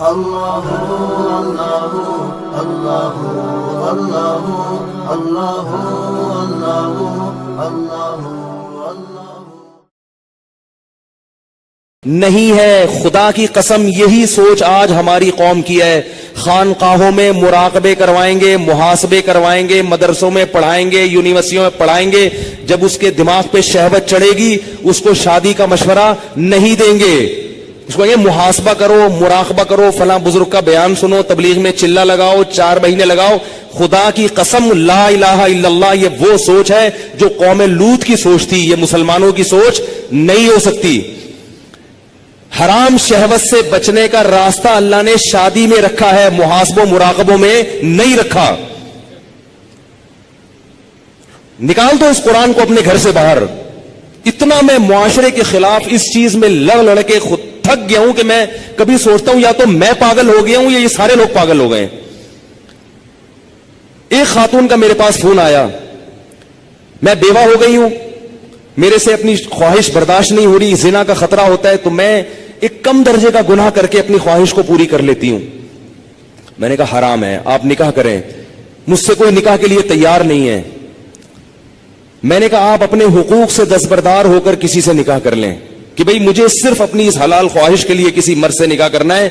اللہ اللہ اللہ اللہ اللہ اللہ اللہ اللہ۔ نہیں ہے، خدا کی قسم یہی سوچ آج ہماری قوم کی ہے۔ خانقاہوں میں مراقبے کروائیں گے، محاسبے کروائیں گے، مدرسوں میں پڑھائیں گے، یونیورسٹیوں میں پڑھائیں گے، جب اس کے دماغ پہ شہوت چڑھے گی اس کو شادی کا مشورہ نہیں دیں گے۔ اس کو کہیں گے محاسبہ کرو، مراقبہ کرو، فلاں بزرگ کا بیان سنو، تبلیغ میں چلہ لگاؤ، 4 مہینے لگاؤ۔ خدا کی قسم لا الہ الا اللہ یہ وہ سوچ ہے جو قوم لوط کی سوچ تھی، یہ مسلمانوں کی سوچ نہیں ہو سکتی۔ حرام شہوت سے بچنے کا راستہ اللہ نے شادی میں رکھا ہے، محاسبوں مراقبوں میں نہیں رکھا۔ نکال دو اس قرآن کو اپنے گھر سے باہر۔ اتنا میں معاشرے کے خلاف اس چیز میں لڑ کے خود تھک گیا ہوں کہ میں کبھی سوچتا ہوں یا تو میں پاگل ہو گیا ہوں یا یہ سارے لوگ پاگل ہو گئے۔ ایک خاتون کا میرے پاس فون آیا، میں بیوہ ہو گئی ہوں، میرے سے اپنی خواہش برداشت نہیں ہو رہی، زنا کا خطرہ ہوتا ہے، تو میں ایک کم درجے کا گناہ کر کے اپنی خواہش کو پوری کر لیتی ہوں۔ میں نے کہا حرام ہے، آپ نکاح کریں۔ مجھ سے کوئی نکاح کے لیے تیار نہیں ہے۔ میں نے کہا آپ اپنے حقوق سے دستبردار ہو کر کسی سے نکاح کر لیں کہ بھئی مجھے صرف اپنی اس حلال خواہش کے لیے کسی مرد سے نکاح کرنا ہے،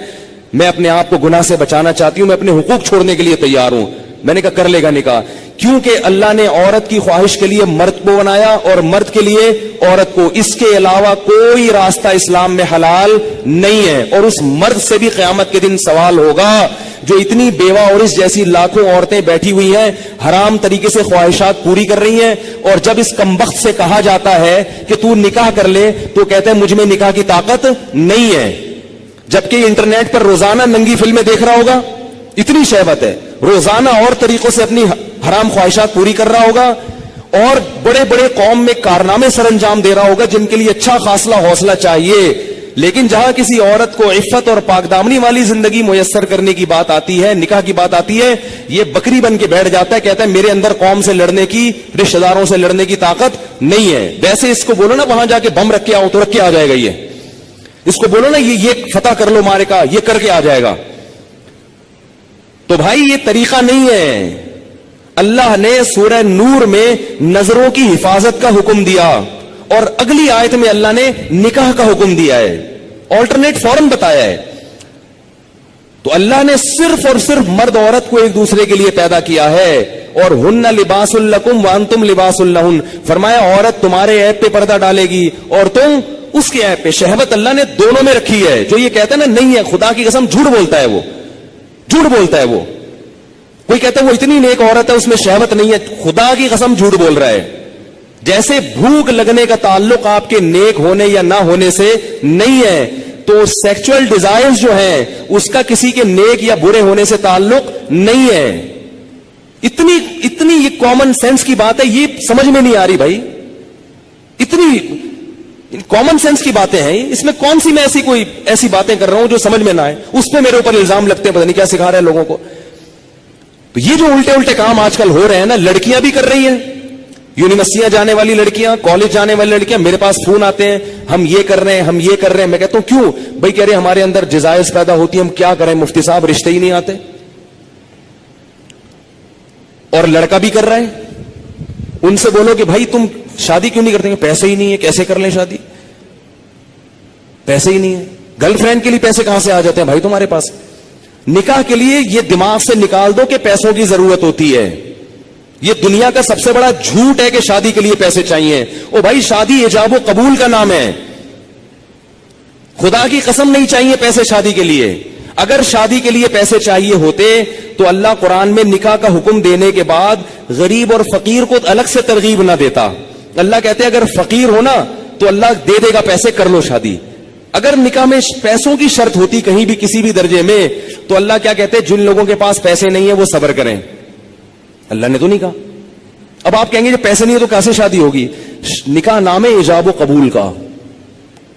میں اپنے آپ کو گناہ سے بچانا چاہتی ہوں، میں اپنے حقوق چھوڑنے کے لیے تیار ہوں۔ میں نے کہا کر لے گا نکاح، کیونکہ اللہ نے عورت کی خواہش کے لیے مرد کو بنایا اور مرد کے لیے عورت کو، اس کے علاوہ کوئی راستہ اسلام میں حلال نہیں ہے۔ اور اس مرد سے بھی قیامت کے دن سوال ہوگا جو اتنی بیوہ اور اس جیسی لاکھوں عورتیں بیٹھی ہوئی ہیں، حرام طریقے سے خواہشات پوری کر رہی ہیں، اور جب اس کمبخت سے کہا جاتا ہے کہ تو نکاح کر لے تو کہتے ہیں مجھ میں نکاح کی طاقت نہیں ہے، جبکہ انٹرنیٹ پر روزانہ ننگی فلمیں دیکھ رہا ہوگا، اتنی شہوت ہے، روزانہ اور طریقوں سے اپنی حرام خواہشات پوری کر رہا ہوگا، اور بڑے بڑے قوم میں کارنامے سر انجام دے رہا ہوگا جن کے لیے اچھا خاصا حوصلہ چاہیے۔ لیکن جہاں کسی عورت کو عفت اور پاک دامنی والی زندگی میسر کرنے کی بات آتی ہے، نکاح کی بات آتی ہے، یہ بکری بن کے بیٹھ جاتا ہے، کہتا ہے میرے اندر قوم سے لڑنے کی، رشتہ داروں سے لڑنے کی طاقت نہیں ہے۔ ویسے اس کو بولو نا وہاں جا کے بم رکھ کے آؤ تو رکھ کے آ جائے گا، اس کو بولو نا یہ فتح کر لو مارے کا، یہ کر کے آ جائے گا۔ تو بھائی یہ طریقہ نہیں ہے۔ اللہ نے سورہ نور میں نظروں کی حفاظت کا حکم دیا، اور اگلی آیت میں اللہ نے نکاح کا حکم دیا ہے، آلٹرنیٹ فوراً بتایا ہے۔ تو اللہ نے صرف اور صرف مرد عورت کو ایک دوسرے کے لیے پیدا کیا ہے، اور ہن لباس لکم وانتم لباس لہن، فرمایا عورت تمہارے عیب پہ پردہ ڈالے گی اور تم اس کے عیب پہ۔ شہوت اللہ نے دونوں میں رکھی ہے۔ جو یہ کہتا ہے نا نہیں ہے، خدا کی قسم جھوٹ بولتا ہے، وہ جھوٹ بولتا ہے۔ وہ کوئی کہتا ہے وہ اتنی نیک عورت ہے اس میں شہوت نہیں ہے، خدا کی قسم جھوٹ بول رہا ہے۔ جیسے بھوک لگنے کا تعلق آپ کے نیک ہونے یا نہ ہونے سے نہیں ہے، تو سیکچول ڈیزائرز جو ہیں اس کا کسی کے نیک یا برے ہونے سے تعلق نہیں ہے۔ اتنی یہ کامن سینس کی بات ہے، یہ سمجھ میں نہیں آ رہی بھائی، اتنی کامن سینس کی باتیں ہیں، اس میں کون سی میں ایسی باتیں کر رہا ہوں جو سمجھ میں نہ آئے، اس پہ میرے اوپر الزام لگتے ہیں، پتہ نہیں کیا سکھا رہے ہیں لوگوں کو۔ تو یہ جو الٹے کام آج کل ہو رہے ہیں نا، لڑکیاں بھی کر رہی ہیں، یونیورسٹیاں جانے والی لڑکیاں، کالج جانے والی لڑکیاں، میرے پاس فون آتے ہیں ہم یہ کر رہے ہیں، ہم یہ کر رہے ہیں۔ میں کہتا ہوں کیوں بھائی؟ کہہ رہے ہمارے اندر جزائز پیدا ہوتی ہے، ہم کیا کریں مفتی صاحب، رشتے ہی نہیں آتے۔ اور لڑکا بھی کر رہا ہے، ان سے بولو کہ بھائی تم شادی کیوں نہیں کرتے؟ پیسے ہی نہیں ہے، کیسے کر لیں شادی؟ پیسے ہی نہیں ہے۔ گرل فرینڈ کے لیے پیسے کہاں سے آ جاتے ہیں بھائی تمہارے پاس؟ نکاح کے لیے یہ دماغ سے نکال دو کہ پیسوں کی ضرورت ہوتی ہے۔ یہ دنیا کا سب سے بڑا جھوٹ ہے کہ شادی کے لیے پیسے چاہیے۔ او بھائی شادی ایجاب و قبول کا نام ہے، خدا کی قسم نہیں چاہیے پیسے شادی کے لیے۔ اگر شادی کے لیے پیسے چاہیے ہوتے تو اللہ قرآن میں نکاح کا حکم دینے کے بعد غریب اور فقیر کو الگ سے ترغیب نہ دیتا۔ اللہ کہتے اگر فقیر ہو نا تو اللہ دے دے گا پیسے، کر لو شادی۔ اگر نکاح میں پیسوں کی شرط ہوتی کہیں بھی کسی بھی درجے میں تو اللہ کیا کہتے جن لوگوں کے پاس پیسے نہیں ہیں وہ صبر کریں۔ اللہ نے تو نہیں کہا۔ اب آپ کہیں گے جب پیسے نہیں ہے تو کیسے شادی ہوگی؟ نکاح نام ہے ایجاب و قبول کا۔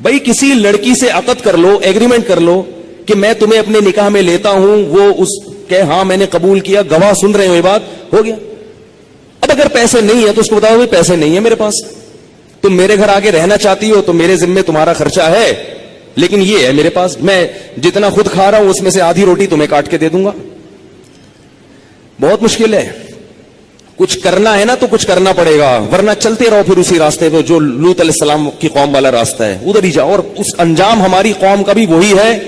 بھائی کسی لڑکی سے عقد کر لو، ایگریمنٹ کر لو کہ میں تمہیں اپنے نکاح میں لیتا ہوں، وہ اس کہ ہاں میں نے قبول کیا، گواہ سن رہے ہو، یہ بات ہو گیا۔ اب اگر پیسے نہیں ہے تو اس کو بتاؤ پیسے نہیں ہے میرے پاس، تم میرے گھر آ کے رہنا چاہتی ہو تو میرے ذمے تمہارا خرچہ ہے، لیکن یہ ہے میرے پاس، میں جتنا خود کھا رہا ہوں اس میں سے آدھی روٹی تمہیں کاٹ کے دے دوں گا. بہت مشکل ہے. کچھ کرنا ہے نا تو کچھ کرنا پڑے گا، ورنہ چلتے رہو پھر اسی راستے پہ جو لوط علیہ السلام کی قوم والا راستہ ہے، ادھر ہی جاؤ. اور اس انجام ہماری قوم کا بھی وہی ہے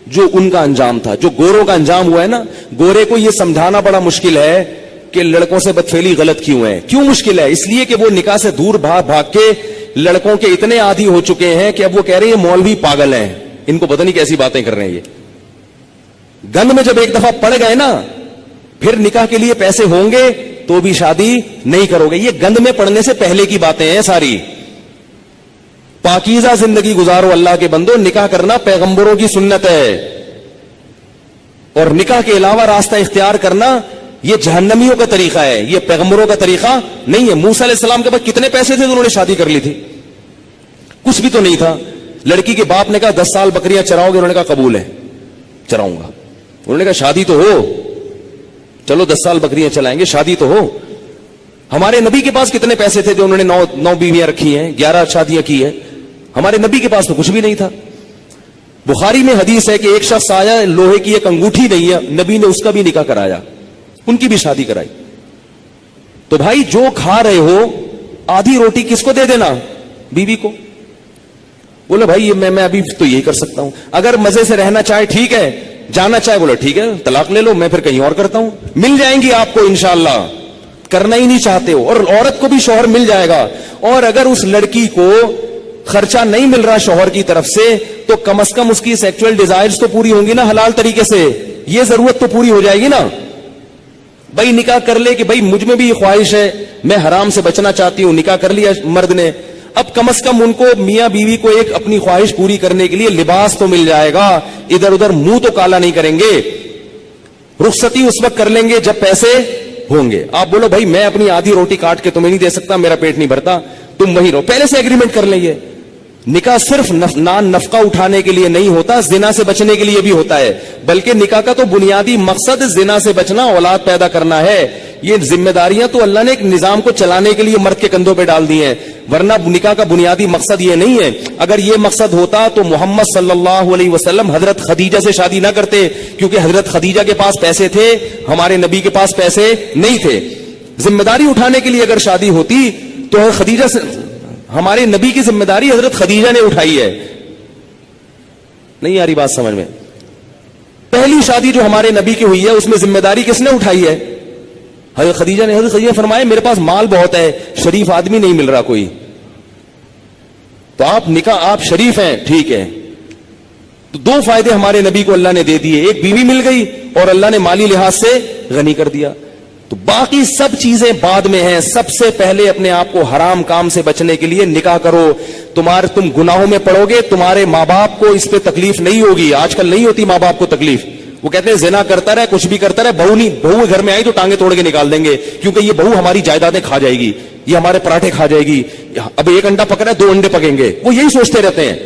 جو ان کا انجام تھا، جو گوروں کا انجام ہوا ہے نا. گورے کو یہ سمجھانا بڑا مشکل ہے کہ لڑکوں سے بدفعلی غلط کیوں ہے. کیوں مشکل ہے؟ اس لیے کہ وہ نکاح سے دور بھاگ بھاگ کے لڑکوں کے اتنے عادی ہو چکے ہیں کہ اب وہ کہہ رہے ہیں یہ مولوی پاگل ہیں، ان کو پتہ نہیں کیسی باتیں کر رہے ہیں. یہ گند میں جب ایک دفعہ پڑ گئے نا، پھر نکاح کے لیے پیسے ہوں گے تو بھی شادی نہیں کرو گے. یہ گند میں پڑنے سے پہلے کی باتیں ہیں ساری. پاکیزہ زندگی گزارو اللہ کے بندو. نکاح کرنا پیغمبروں کی سنت ہے، اور نکاح کے علاوہ راستہ اختیار کرنا یہ جہنمیوں کا طریقہ ہے، یہ پیغمبروں کا طریقہ نہیں ہے. موسیٰ علیہ السلام کے پاس کتنے پیسے تھے تو انہوں نے شادی کر لی تھی؟ کچھ بھی تو نہیں تھا. لڑکی کے باپ نے کہا 10 سال بکریاں چراؤ گے؟ انہوں نے کہا قبول ہے، چراؤں گا. انہوں نے کہا شادی تو ہو، چلو 10 سال بکریاں چلائیں گے، شادی تو ہو. ہمارے نبی کے پاس کتنے پیسے تھے جو انہوں نے 9 بیویاں رکھی ہیں، 11 شادیاں کی ہیں. ہمارے نبی کے پاس تو کچھ بھی نہیں تھا. بخاری میں حدیث ہے کہ ایک شخص آیا، لوہے کی ایک انگوٹھی نہیں ہے، نبی نے اس کا بھی نکاح کرایا، ان کی بھی شادی کرائی. تو بھائی جو کھا رہے ہو آدھی روٹی کس کو دے دینا؟ بیوی کو. بولے بھائی میں ابھی تو یہی کر سکتا ہوں. اگر مزے سے رہنا چاہے ٹھیک ہے، جانا چاہے بولے ٹھیک ہے طلاق لے لو، میں پھر کہیں اور کرتا ہوں. مل جائیں گی آپ کو انشاءاللہ. کرنا ہی نہیں چاہتے ہو. اور عورت کو بھی شوہر مل جائے گا. اور اگر اس لڑکی کو خرچہ نہیں مل رہا شوہر کی طرف سے تو کم از کم اس کی سیکچوئل ڈیزائرز تو پوری ہوں گی نا حلال طریقے سے. یہ ضرورت تو پوری ہو جائے گی نا. بھائی نکاح کر لے کہ بھائی مجھ میں بھی یہ خواہش ہے، میں حرام سے بچنا چاہتی ہوں. نکاح کر لیا مرد نے، اب کم از کم ان کو میاں بیوی کو ایک اپنی خواہش پوری کرنے کے لیے لباس تو مل جائے گا، ادھر ادھر منہ تو کالا نہیں کریں گے. رخصتی اس وقت کر لیں گے جب پیسے ہوں گے. آپ بولو بھائی میں اپنی آدھی روٹی کاٹ کے تمہیں نہیں دے سکتا، میرا پیٹ نہیں بھرتا، تم وہیں رہو. پہلے سے ایگریمنٹ کر لیں. گے نکاح صرف نان نفقہ اٹھانے کے لیے نہیں ہوتا، زنا سے بچنے کے لیے بھی ہوتا ہے. بلکہ نکاح کا تو بنیادی مقصد زنا سے بچنا، اولاد پیدا کرنا ہے. یہ ذمہ داریاں تو اللہ نے ایک نظام کو چلانے کے لیے مرد کے کندھوں پہ ڈال دی ہیں، ورنہ نکاح کا بنیادی مقصد یہ نہیں ہے. اگر یہ مقصد ہوتا تو محمد صلی اللہ علیہ وسلم حضرت خدیجہ سے شادی نہ کرتے، کیونکہ حضرت خدیجہ کے پاس پیسے تھے، ہمارے نبی کے پاس پیسے نہیں تھے. ذمہ داری اٹھانے کے لیے اگر شادی ہوتی تو خدیجہ سے، ہمارے نبی کی ذمہ داری حضرت خدیجہ نے اٹھائی ہے. نہیں آ رہی بات سمجھ میں؟ پہلی شادی جو ہمارے نبی کی ہوئی ہے اس میں ذمہ داری کس نے اٹھائی ہے؟ حضرت خدیجہ نے. حضرت خدیجہ نے فرمایا میرے پاس مال بہت ہے، شریف آدمی نہیں مل رہا کوئی، تو آپ نکاح، آپ شریف ہیں ٹھیک ہے. تو 2 فائدے ہمارے نبی کو اللہ نے دے دیے، ایک بیوی مل گئی اور اللہ نے مالی لحاظ سے غنی کر دیا. تو باقی سب چیزیں بعد میں ہیں. سب سے پہلے اپنے آپ کو حرام کام سے بچنے کے لیے نکاح کرو. تم گناہوں میں پڑو گے، تمہارے ماں باپ کو اس پہ تکلیف نہیں ہوگی. آج کل نہیں ہوتی ماں باپ کو تکلیف. وہ کہتے ہیں زنا کرتا رہے، کچھ بھی کرتا رہے، بہو گھر میں آئی تو ٹانگیں توڑ کے نکال دیں گے، کیونکہ یہ بہو ہماری جائیدادیں کھا جائے گی، یہ ہمارے پراٹھے کھا جائے گی. اب 1 انڈا پکڑا ہے 2 انڈے پکیں گے. وہ یہی سوچتے رہتے ہیں.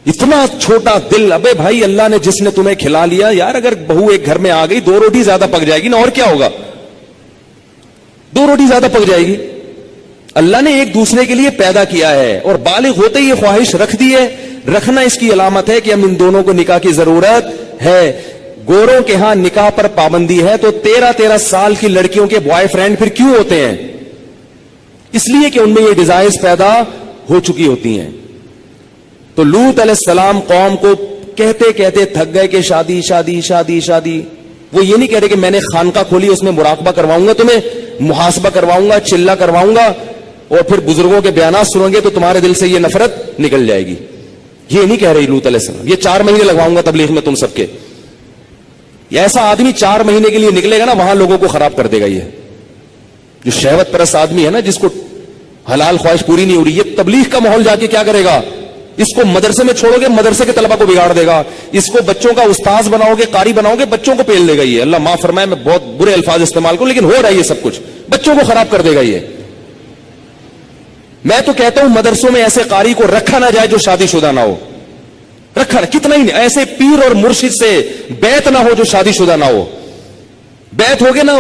اتنا چھوٹا دل. ابے بھائی اللہ نے جس نے تمہیں کھلا لیا یار، اگر بہو ایک گھر میں آ گئی 2 روٹی زیادہ پک جائے گی نا، اور کیا ہوگا؟ 2 روٹی زیادہ پک جائے گی. اللہ نے ایک دوسرے کے لیے پیدا کیا ہے اور بالغ ہوتے ہی یہ خواہش رکھ دی ہے. رکھنا اس کی علامت ہے کہ ہم ان دونوں کو نکاح کی ضرورت ہے. گوروں کے ہاں نکاح پر پابندی ہے تو 13 سال کی لڑکیوں کے بوائے فرینڈ پھر کیوں ہوتے ہیں؟ اس لیے کہ ان میں یہ ڈیزائرز پیدا ہو چکی ہوتی ہیں. تو لوط علیہ السلام قوم کو کہتے کہتے تھک گئے کہ شادی شادی شادی شادی. وہ یہ نہیں کہہ رہے کہ میں نے خانقاہ کھولی اس میں مراقبہ کرواؤں گا، تمہیں محاسبہ کرواؤں گا، چلہ کرواؤں گا، اور پھر بزرگوں کے بیانات سنو گے تو تمہارے دل سے یہ نفرت نکل جائے گی. یہ نہیں کہہ رہی لوط علیہ السلام. یہ 4 مہینے لگواؤں گا تبلیغ میں تم سب کے. ایسا آدمی 4 مہینے کے لیے نکلے گا نا، وہاں لوگوں کو خراب کر دے گا. یہ جو شہوت پرست آدمی ہے نا، جس کو حلال خواہش پوری نہیں ہو رہی، یہ تبلیغ کا ماحول جا کے کیا کرے گا؟ اس کو مدرسے میں چھوڑو گے، مدرسے کے طلبہ کو بگاڑ دے گا. اس کو بچوں کا استاذ بناؤ گے، قاری بناؤ گے، بچوں کو پیل دے گا. یہ اللہ معاف فرمائے میں بہت برے الفاظ استعمال کروں، لیکن ہو رہا ہے یہ سب کچھ. بچوں کو خراب کر دے گا. یہ میں تو کہتا ہوں مدرسوں میں ایسے قاری کو رکھا نہ جائے جو شادی شدہ نہ ہو. رکھا کتنا ہی ایسے پیر اور مرشد سے بیعت نہ ہو جو شادی شدہ نہ ہو. بیعت ہوگے نا،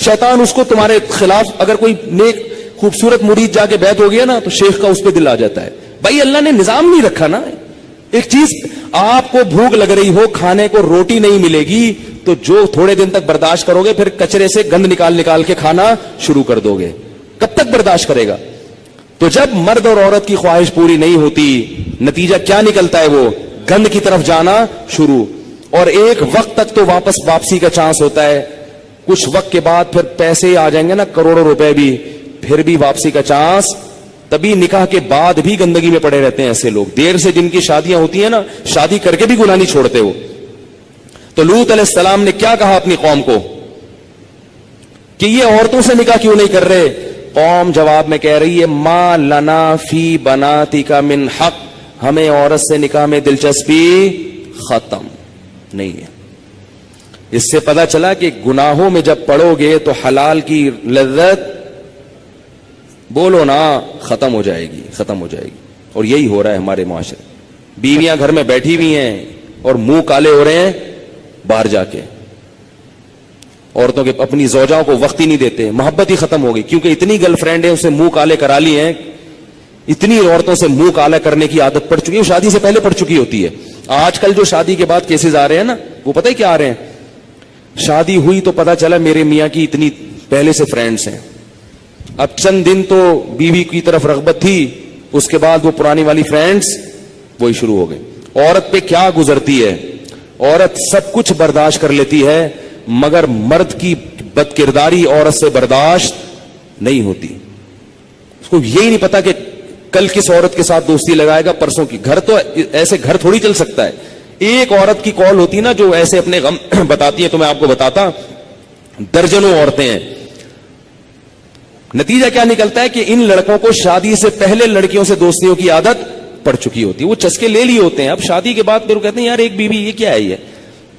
شیطان اس کو تمہارے خلاف، اگر کوئی نیک خوبصورت مرید جا کے بیعت ہو گیا نا تو شیخ کا اس پہ دل آ جاتا ہے. بھائی اللہ نے نظام نہیں رکھا نا. ایک چیز, آپ کو بھوک لگ رہی ہو, کھانے کو روٹی نہیں ملے گی, تو جو تھوڑے دن تک برداشت کرو گے, پھر کچرے سے گند نکال نکال کے کھانا شروع کر دو گے. کب تک برداشت کرے گا؟ تو جب مرد اور عورت کی خواہش پوری نہیں ہوتی, نتیجہ کیا نکلتا ہے؟ وہ گند کی طرف جانا شروع. اور ایک وقت تک تو واپسی کا چانس ہوتا ہے, کچھ وقت کے بعد پھر پیسے آ جائیں گے نا, کروڑوں روپے بھی, پھر بھی واپسی کا چانس. تبھی نکاح کے بعد بھی گندگی میں پڑے رہتے ہیں ایسے لوگ. دیر سے جن کی شادیاں ہوتی ہیں نا, شادی کر کے بھی گناہ نہیں چھوڑتے وہ. تو لوط علیہ السلام نے کیا کہا اپنی قوم کو کہ یہ عورتوں سے نکاح کیوں نہیں کر رہے؟ قوم جواب میں کہہ رہی ہے, ما لنا فی بناتک من حق, ہمیں عورت سے نکاح میں دلچسپی ختم نہیں ہے. اس سے پتا چلا کہ گناہوں میں جب پڑو گے تو حلال کی لذت, بولو نا, ختم ہو جائے گی, ختم ہو جائے گی. اور یہی ہو رہا ہے ہمارے معاشرے. بیویاں گھر میں بیٹھی ہوئی ہیں اور منہ کالے ہو رہے ہیں باہر جا کے. عورتوں کے اپنی زوجاؤں کو وقت ہی نہیں دیتے, محبت ہی ختم ہو گئی, کیونکہ اتنی گرل فرینڈ ہیں اسے منہ کالے کرا لی ہیں, اتنی عورتوں سے منہ کالا کرنے کی عادت پڑ چکی ہے, شادی سے پہلے پڑ چکی ہوتی ہے. آج کل جو شادی کے بعد کیسز آ رہے ہیں نا, وہ پتہ ہے کیا آ رہے ہیں؟ شادی ہوئی تو پتا چلا میرے میاں کی اتنی پہلے سے فرینڈز ہیں, اب چند دن تو بیوی کی طرف رغبت تھی, اس کے بعد وہ پرانی والی فرینڈز وہی شروع ہو گئے. عورت پہ کیا گزرتی ہے؟ عورت سب کچھ برداشت کر لیتی ہے, مگر مرد کی بد کرداری عورت سے برداشت نہیں ہوتی. اس کو یہی نہیں پتا کہ کل کس عورت کے ساتھ دوستی لگائے گا, پرسوں کی. گھر تو ایسے گھر تھوڑی چل سکتا ہے. ایک عورت کی کال ہوتی نا جو ایسے اپنے غم بتاتی ہے, تو میں آپ کو بتاتا, درجنوں عورتیں ہیں. نتیجہ کیا نکلتا ہے کہ ان لڑکوں کو شادی سے پہلے لڑکیوں سے دوستیوں کی عادت پڑ چکی ہوتی ہے, وہ چسکے لے لیے ہوتے ہیں. اب شادی کے بعد پھر وہ کہتے ہیں یار ایک بیوی یہ کیا ہے, یہ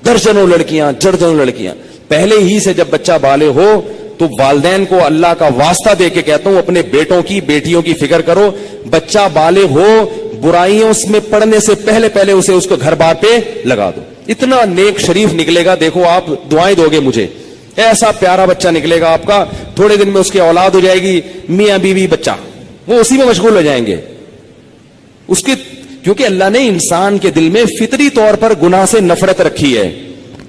درجنوں لڑکیاں, درجنوں لڑکیاں. پہلے ہی سے جب بچہ بالغ ہو تو والدین کو اللہ کا واسطہ دے کے کہتا ہوں اپنے بیٹوں کی بیٹیوں کی فکر کرو. بچہ بالغ ہو, برائیوں میں پڑنے سے پہلے پہلے اسے اس کو گھر بار پہ لگا دو. اتنا نیک شریف نکلے گا, دیکھو آپ دعائیں دو گے مجھے, ایسا پیارا بچہ نکلے گا آپ کا, تھوڑے دن میں اس کی اولاد ہو جائے گی, میاں بیوی بچہ, وہ اسی میں مشغول ہو جائیں گے. اس کی, کیونکہ اللہ نے انسان کے دل میں فطری طور پر گناہ سے نفرت رکھی ہے.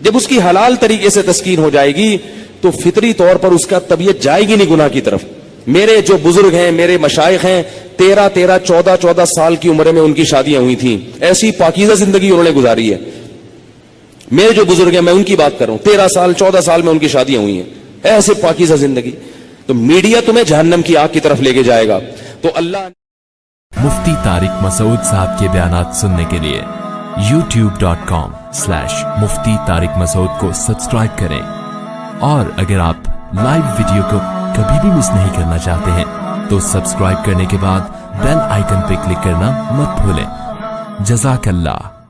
جب اس کی حلال طریقے سے تسکین ہو جائے گی تو فطری طور پر اس کا طبیعت جائے گی نہیں گناہ کی طرف. میرے جو بزرگ ہیں, میرے مشائخ ہیں, 13 14 سال کی عمر میں ان کی شادیاں ہوئی تھیں. ایسی پاکیزہ زندگی انہوں نے گزاری ہے. میرے جو بزرگ ہیں میں ان کی بات کر رہا ہوں, 13 سال 14 سال میں ان کی شادیاں ہوئی ہیں, ایسے پاکیزہ زندگی. تو میڈیا تمہیں جہنم کی آگ کی طرف لے کے جائے گا. تو اللہ مفتی طارق مسعود صاحب کے بیانات سننے کے لیے youtube.com/مفتی طارق مسعود کو سبسکرائب کریں. اور اگر آپ لائیو ویڈیو کو کبھی بھی مس نہیں کرنا چاہتے ہیں تو سبسکرائب کرنے کے بعد بیل آئیکن پہ کلک کرنا مت بھولیں. جزاک اللہ.